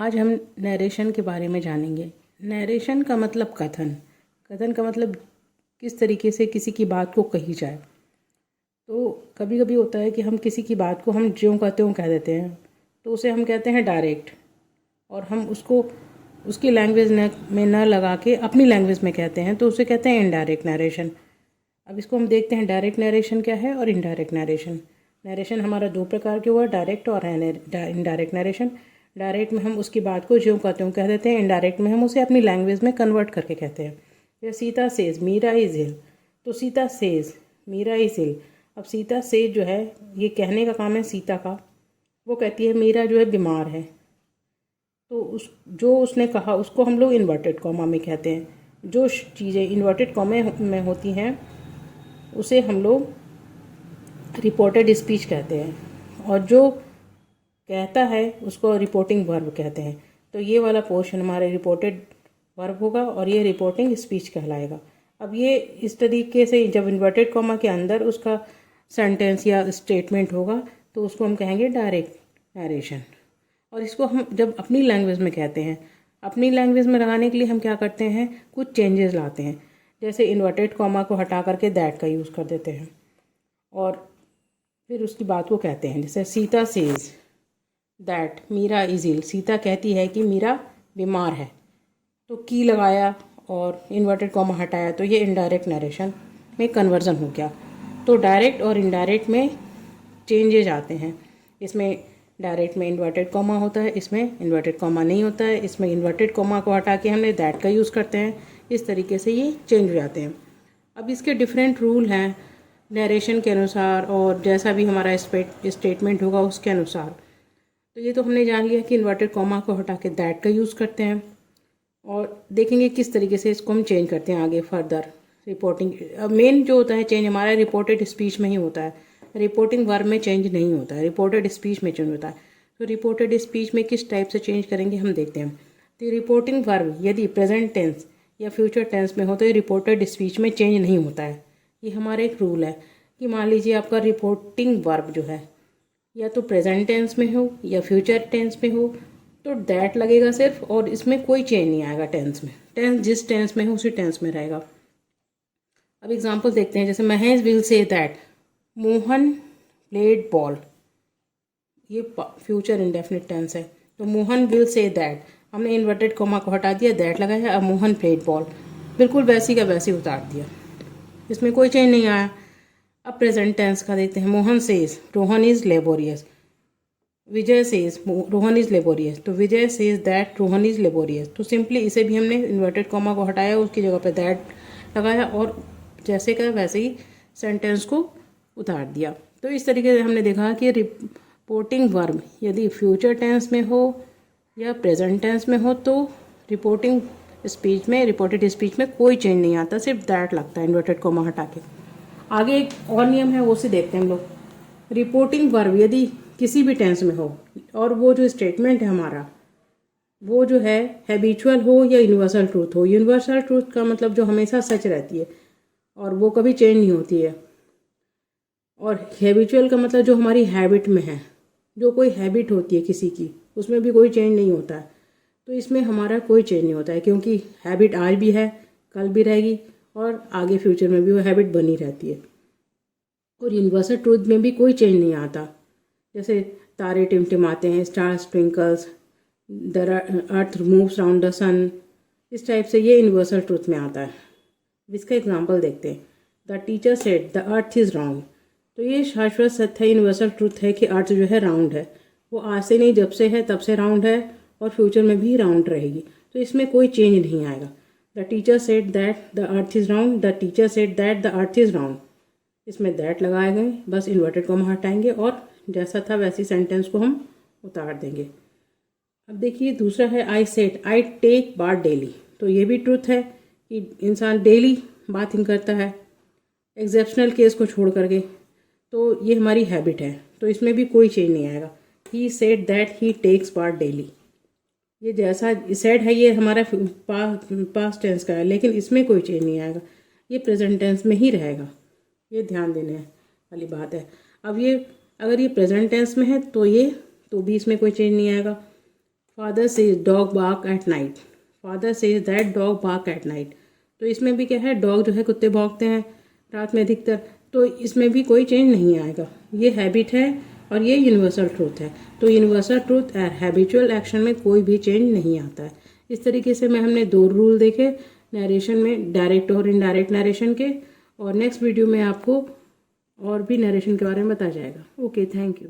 आज हम नरेशन के बारे में जानेंगे। नरेशन का मतलब कथन, कथन का मतलब किस तरीके से किसी की बात को कही जाए। तो कभी कभी होता है कि हम किसी की बात को हम ज्यों का त्यों कह देते हैं, तो उसे हम कहते हैं डायरेक्ट, और हम उसको उसकी लैंग्वेज में न लगा के अपनी लैंग्वेज में कहते हैं, तो उसे कहते हैं इनडायरेक्ट नरेशन। अब इसको हम देखते हैं डायरेक्ट नरेशन क्या है और इनडायरेक्ट नरेशन। नरेशन हमारा दो प्रकार के हुआ, डायरेक्ट और इनडायरेक्ट नरेशन। डायरेक्ट में हम उसकी बात को ज्यों का त्यों कह देते हैं, इनडायरेक्ट में हम उसे अपनी लैंग्वेज में कन्वर्ट करके कहते हैं। जैसे Sita says Meera is ill, तो Sita says Meera is ill. अब सीता सेज जो है ये कहने का काम है सीता का, वो कहती है मीरा जो है बीमार है, तो उस जो उसने कहा उसको हम लोग इन्वर्टेड कॉमा में कहते हैं। जो चीज़ें इन्वर्टेड कॉमे में होती हैं उसे हम लोग रिपोर्टेड स्पीच कहते हैं, और जो कहता है उसको रिपोर्टिंग वर्ब कहते हैं। तो ये वाला पोर्शन हमारे रिपोर्टेड वर्ब होगा और ये रिपोर्टिंग स्पीच कहलाएगा। अब ये इस तरीके से जब इन्वर्टेड कॉमा के अंदर उसका सेंटेंस या स्टेटमेंट होगा तो उसको हम कहेंगे डायरेक्ट नरेशन। और इसको हम जब अपनी लैंग्वेज में कहते हैं, अपनी लैंग्वेज में लगाने के लिए हम क्या करते हैं, कुछ चेंजेस लाते हैं। जैसे इन्वर्टेड कॉमा को हटा करके दैट का यूज़ कर देते हैं और फिर उसकी बात को कहते हैं। जैसे Sita says that Meera is ill, Sita कहती है कि मीरा बीमार है, तो की लगाया और इन्वर्टेड कॉमा हटाया, तो ये इनडायरेक्ट नरेशन में कन्वर्जन हो गया। तो डायरेक्ट और इनडायरेक्ट में चेंजेज आते हैं। इसमें डायरेक्ट में इन्वर्टेड कॉमा होता है, इसमें इन्वर्टेड कॉमा नहीं होता है। इसमें इन्वर्टेड कॉमा को हटा के हमने दैट का यूज़ करते हैं। इस तरीके से ये चेंज हो जाते हैं। अब इसके डिफरेंट रूल हैं नरेशन के अनुसार, और जैसा भी हमारा स्टेटमेंट होगा उसके अनुसार। तो ये तो हमने जान लिया कि इन्वर्टेड कॉमा को हटा के दैट का यूज़ करते हैं, और देखेंगे किस तरीके से इसको हम चेंज करते हैं आगे फर्दर रिपोर्टिंग। अब मेन जो होता है चेंज हमारा रिपोर्टेड स्पीच में ही होता है, रिपोर्टिंग वर्ब में चेंज नहीं होता है, रिपोर्टेड स्पीच में चेंज होता है। तो रिपोर्टेड स्पीच में किस टाइप से चेंज करेंगे हम देखते हैं। तो रिपोर्टिंग वर्ब यदि प्रेजेंट टेंस या फ्यूचर टेंस में हो तो रिपोर्टेड स्पीच में चेंज नहीं होता है। ये हमारा एक रूल है कि मान लीजिए आपका रिपोर्टिंग वर्ब जो है या तो प्रेजेंट टेंस में हो या फ्यूचर टेंस में हो, तो दैट लगेगा सिर्फ, और इसमें कोई चेंज नहीं आएगा टेंस में। टेंस जिस टेंस में हो उसी टेंस में रहेगा। अब एग्जांपल देखते हैं। जैसे Mahesh will say that Mohan played ball, ये फ्यूचर इंडेफिनिट टेंस है। तो मोहन विल से दैट, हमने इन्वर्टेड कॉमा को हटा दिया, दैट लगाया, अब मोहन प्लेड बॉल बिल्कुल वैसी का वैसी उतार दिया, इसमें कोई चेंज नहीं आया। अब प्रेजेंट टेंस का देखते हैं। Mohan says Rohan is laborious, Vijay says Rohan is laborious, तो Vijay says that Rohan is laborious. तो सिंपली इसे भी हमने इन्वर्टेड कॉमा को हटाया, उसकी जगह पे दैट लगाया और जैसे का वैसे ही सेंटेंस को उतार दिया। तो इस तरीके से हमने देखा कि रिपोर्टिंग वर्ब यदि फ्यूचर टेंस में हो या प्रेजेंट टेंस में हो तो रिपोर्टिंग स्पीच में, रिपोर्टेड स्पीच में कोई चेंज नहीं आता, सिर्फ दैट लगता है इन्वर्टेड कॉमा हटा के। आगे एक और नियम है, वो से देखते हैं हम लोग। रिपोर्टिंग वर्ब यदि किसी भी टेंस में हो और वो जो स्टेटमेंट है हमारा वो जो है हैबिचुअल हो या यूनिवर्सल ट्रूथ हो। यूनिवर्सल ट्रूथ का मतलब जो हमेशा सच रहती है और वो कभी चेंज नहीं होती है, और हैबिचुअल का मतलब जो हमारी हैबिट में है, जो कोई हैबिट होती है किसी की, उसमें भी कोई चेंज नहीं होता है। तो इसमें हमारा कोई चेंज नहीं होता है, क्योंकि हैबिट आज भी है, कल भी रहेगी और आगे फ्यूचर में भी वो हैबिट बनी रहती है। और यूनिवर्सल ट्रूथ में भी कोई चेंज नहीं आता। जैसे तारे टिमटिमाते हैं, star sprinkles, the earth moves round the sun, इस टाइप से ये यूनिवर्सल ट्रूथ में आता है। इसका एग्जांपल देखते हैं। The teacher said the earth is round, तो ये शाश्वत सत्य है, यूनिवर्सल ट्रूथ है कि अर्थ जो है राउंड है। वो आज से नहीं, जब से है तब से राउंड है और फ्यूचर में भी राउंड रहेगी, तो इसमें कोई चेंज नहीं आएगा। The teacher said that the earth is round, the teacher said that the earth is round, इसमें दैट लगाए गए, बस इन्वर्टेड कॉमा हटाएंगे और जैसा था वैसी सेंटेंस को हम उतार देंगे। अब देखिए दूसरा है I said I take bath daily, तो ये भी ट्रूथ है कि इंसान डेली बाथिंग करता है, एक्सेप्शनल केस को छोड़ करके। तो ये हमारी हैबिट है, तो इसमें भी कोई चेंज नहीं आएगा। He said that he takes bath daily, ये जैसा सेड है ये हमारा पास्ट टेंस का है, लेकिन इसमें कोई चेंज नहीं आएगा, ये प्रेजेंट टेंस में ही रहेगा। ये ध्यान देने वाली बात है। अब ये अगर ये प्रेजेंट टेंस में है तो भी इसमें कोई चेंज नहीं आएगा। Father says dog bark at night, father says that dog bark at night. तो इसमें भी क्या है, डॉग जो है कुत्ते भौंकते हैं रात में अधिकतर, तो इसमें भी कोई चेंज नहीं आएगा। ये हैबिट है और ये यूनिवर्सल ट्रूथ है। तो यूनिवर्सल ट्रूथ और हैबिचुअल एक्शन में कोई भी चेंज नहीं आता है। इस तरीके से हमने 2 रूल देखे नरेशन में, डायरेक्ट और इनडायरेक्ट नरेशन के। और नेक्स्ट वीडियो में आपको और भी नरेशन के बारे में बताया जाएगा। Okay, thank you.